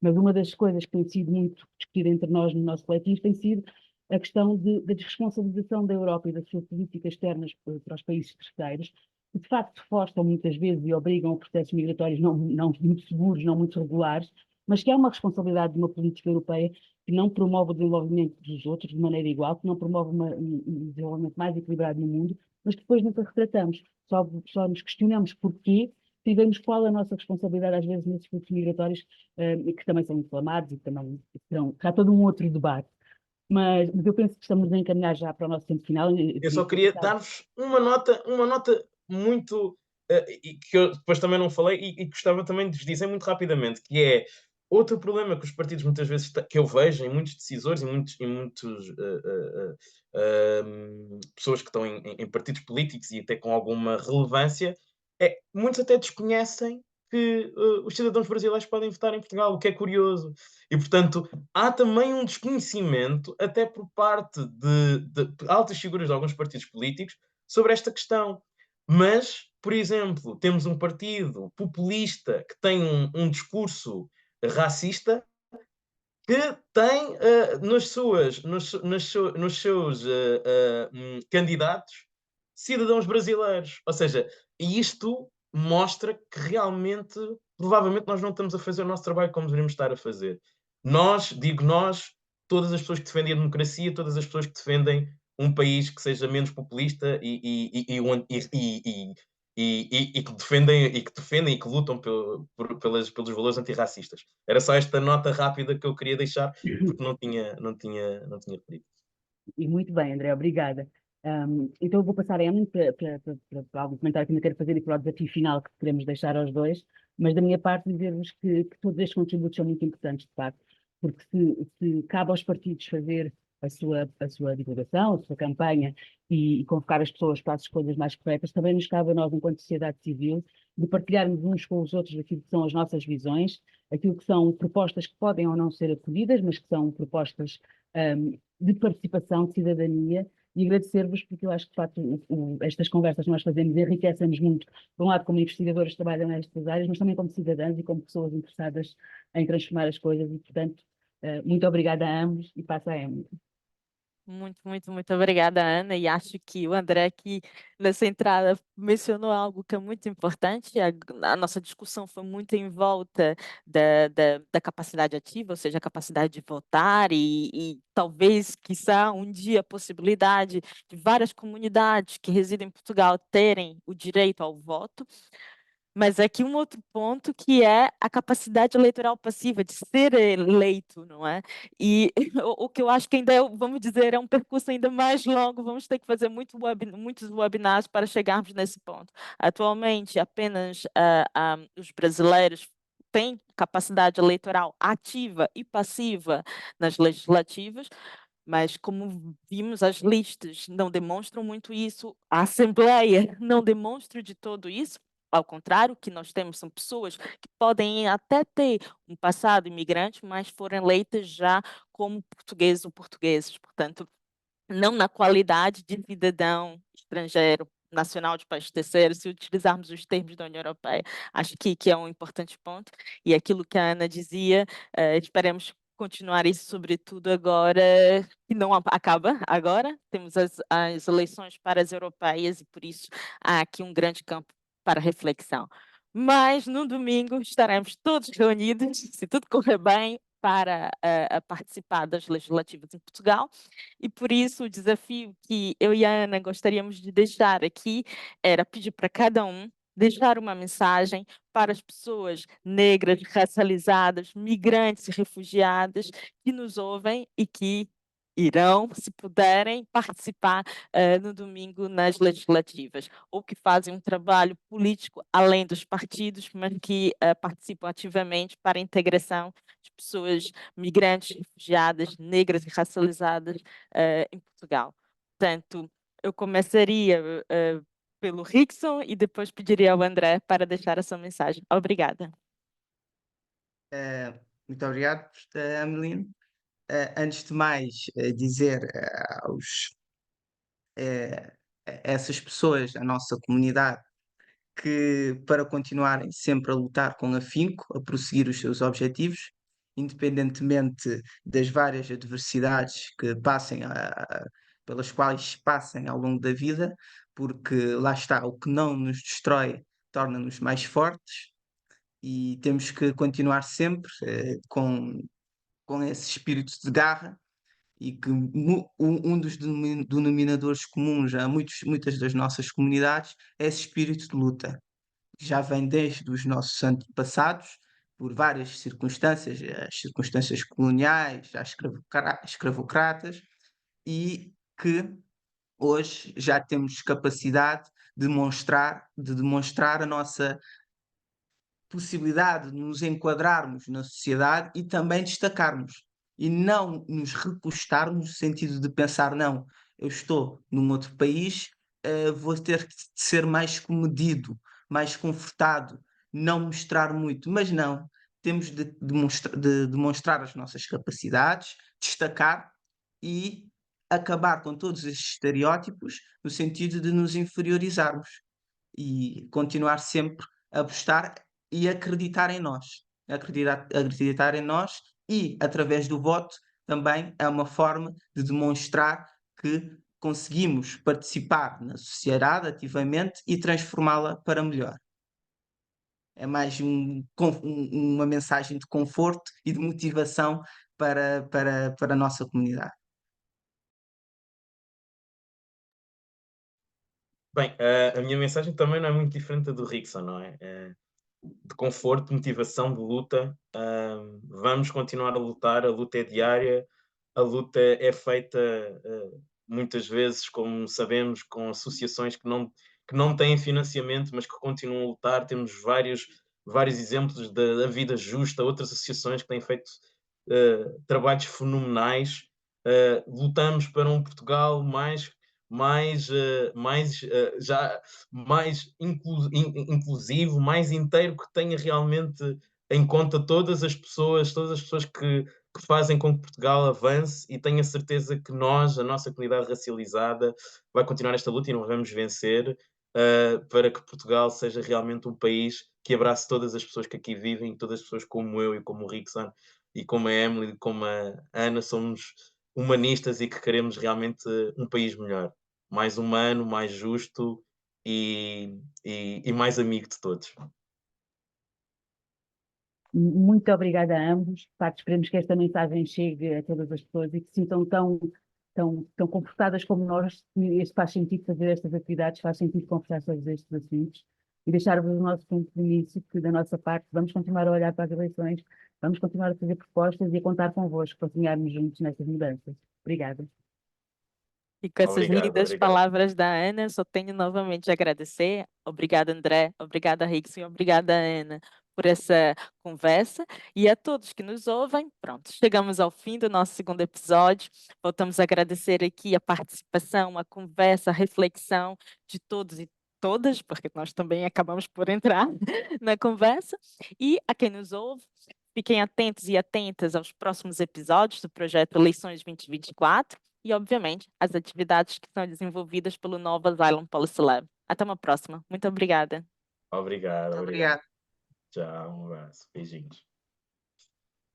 mas uma das coisas que tem sido muito discutida entre nós no nosso coletivo tem sido a questão da desresponsabilização da Europa e das suas políticas externas para os países terceiros, que de facto reforçam muitas vezes e obrigam a processos migratórios não muito seguros, não muito regulares, mas que é uma responsabilidade de uma política europeia que não promove o desenvolvimento dos outros de maneira igual, que não promove um desenvolvimento mais equilibrado no mundo, mas que depois nunca retratamos. Só nos questionamos porquê, sem vermos qual é a nossa responsabilidade às vezes nesses fluxos migratórios, e que também são inflamados e que também serão, há todo um outro debate. Mas eu penso que estamos a encaminhar já para o nosso tempo final. Eu só queria dar-vos uma nota muito, e que eu depois também não falei e gostava também de vos dizer muito rapidamente, que é outro problema que os partidos muitas vezes que eu vejo em muitos decisores e muitos pessoas que estão em partidos políticos e até com alguma relevância, muitos até desconhecem que os cidadãos brasileiros podem votar em Portugal, o que é curioso. E, portanto, há também um desconhecimento, até por parte de altas figuras de alguns partidos políticos, sobre esta questão. Mas, por exemplo, temos um partido populista que tem um discurso racista que tem nos seus candidatos cidadãos brasileiros. Ou seja, isto mostra que realmente, provavelmente, nós não estamos a fazer o nosso trabalho como deveríamos estar a fazer. Digo nós, todas as pessoas que defendem a democracia, todas as pessoas que defendem um país que seja menos populista e que lutam pelos valores antirracistas. Era só esta nota rápida que eu queria deixar, porque não tinha referido. E muito bem, André, obrigada. Então eu vou passar a Emily para algum comentário que ainda quero fazer e para o desafio final que queremos deixar aos dois, mas da minha parte dizer-vos que todos estes contributos são muito importantes, de facto, porque se cabe aos partidos fazer a sua divulgação, a sua campanha e convocar as pessoas para as escolhas mais corretas, também nos cabe a nós, enquanto sociedade civil, de partilharmos uns com os outros aquilo que são as nossas visões, aquilo que são propostas que podem ou não ser acolhidas, mas que são propostas de participação, de cidadania, e agradecer-vos, porque eu acho que, de facto, estas conversas que nós fazemos enriquecem-nos muito, por um lado, como investigadores que trabalham nestas áreas, mas também como cidadãos e como pessoas interessadas em transformar as coisas, e, portanto, muito obrigada a ambos e passo a Emily. Muito, muito, muito obrigada, Ana. E acho que o André aqui nessa entrada mencionou algo que é muito importante. A nossa discussão foi muito em volta da capacidade ativa, ou seja, a capacidade de votar e talvez, quiçá, um dia a possibilidade de várias comunidades que residem em Portugal terem o direito ao voto. Mas aqui um outro ponto que é a capacidade eleitoral passiva de ser eleito, não é? E o que eu acho que ainda é, vamos dizer, é um percurso ainda mais longo, vamos ter que fazer muitos webinars para chegarmos nesse ponto. Atualmente, apenas os brasileiros têm capacidade eleitoral ativa e passiva nas legislativas, mas como vimos, as listas não demonstram muito isso, a Assembleia não demonstra de todo isso. Ao contrário, o que nós temos são pessoas que podem até ter um passado imigrante, mas foram eleitas já como portugueses ou portugueses. Portanto, não na qualidade de cidadão estrangeiro, nacional de país terceiro, se utilizarmos os termos da União Europeia. Acho que é um importante ponto. E aquilo que a Ana dizia, esperemos continuar isso, sobretudo agora, que não acaba agora. Temos as eleições para as europeias e, por isso, há aqui um grande campo para reflexão. Mas no domingo estaremos todos reunidos, se tudo correr bem, para participar das legislativas em Portugal. E por isso o desafio que eu e a Ana gostaríamos de deixar aqui era pedir para cada um deixar uma mensagem para as pessoas negras, racializadas, migrantes e refugiadas que nos ouvem e que irão, se puderem, participar no domingo nas legislativas, ou que fazem um trabalho político além dos partidos, mas que participam ativamente para a integração de pessoas migrantes, refugiadas, negras e racializadas em Portugal. Portanto, eu começaria pelo Rickson e depois pediria ao André para deixar a sua mensagem. Obrigada. Muito obrigado, Ameline. Antes de mais, dizer a essas pessoas, a nossa comunidade, que para continuarem sempre a lutar com afinco, a prosseguir os seus objetivos, independentemente das várias adversidades pelas quais passem ao longo da vida, porque lá está, o que não nos destrói torna-nos mais fortes e temos que continuar sempre com esse espírito de garra e que um dos denominadores comuns a muitas das nossas comunidades é esse espírito de luta, que já vem desde os nossos antepassados, por várias circunstâncias, as circunstâncias coloniais, as escravocratas, e que hoje já temos capacidade de demonstrar a nossa possibilidade de nos enquadrarmos na sociedade e também destacarmos e não nos recostarmos no sentido de pensar, não, eu estou num outro país, vou ter que ser mais comedido, mais confortado, não mostrar muito, mas não, temos de demonstrar as nossas capacidades, destacar e acabar com todos estes estereótipos no sentido de nos inferiorizarmos e continuar sempre a apostar e acreditar em nós. Acreditar em nós e, através do voto, também é uma forma de demonstrar que conseguimos participar na sociedade ativamente e transformá-la para melhor. É mais uma mensagem de conforto e de motivação para a nossa comunidade. Bem, a minha mensagem também não é muito diferente da do Rickson, não é? De conforto, motivação, de luta. Vamos continuar a lutar, a luta é diária, a luta é feita muitas vezes, como sabemos, com associações que não têm financiamento, mas que continuam a lutar. Temos vários exemplos da Vida Justa, outras associações que têm feito trabalhos fenomenais. Lutamos para um Portugal já mais inclusivo, mais inteiro, que tenha realmente em conta todas as pessoas que fazem com que Portugal avance, e tenho a certeza que nós, a nossa comunidade racializada, vai continuar esta luta e não vamos vencer, para que Portugal seja realmente um país que abrace todas as pessoas que aqui vivem, todas as pessoas como eu e como o Rickson e como a Emily e como a Ana, somos humanistas e que queremos realmente um país melhor, mais humano, mais justo e mais amigo de todos. Muito obrigada a ambos. De facto, esperemos que esta mensagem chegue a todas as pessoas e que se sintam tão confortadas como nós. Este faz sentido fazer estas atividades, faz sentido conversar sobre estes assuntos e deixar-vos o nosso compromisso que, da nossa parte, vamos continuar a olhar para as eleições, vamos continuar a fazer propostas e a contar convosco para caminharmos juntos nestas mudanças. Obrigada. E com essas lindas Obrigado. palavras da Ana, só tenho novamente a agradecer. Obrigada, André. Obrigada, Rickson. E obrigada, Ana, por essa conversa. E a todos que nos ouvem, pronto, chegamos ao fim do nosso segundo episódio. Voltamos a agradecer aqui a participação, a conversa, a reflexão de todos e todas, porque nós também acabamos por entrar na conversa. E a quem nos ouve, fiquem atentos e atentas aos próximos episódios do projeto Eleições 2024. E, obviamente, as atividades que são desenvolvidas pelo Nova Asylum Policy Lab. Até uma próxima. Muito obrigada. Obrigado. Muito obrigado. Tchau, um abraço. Beijinhos.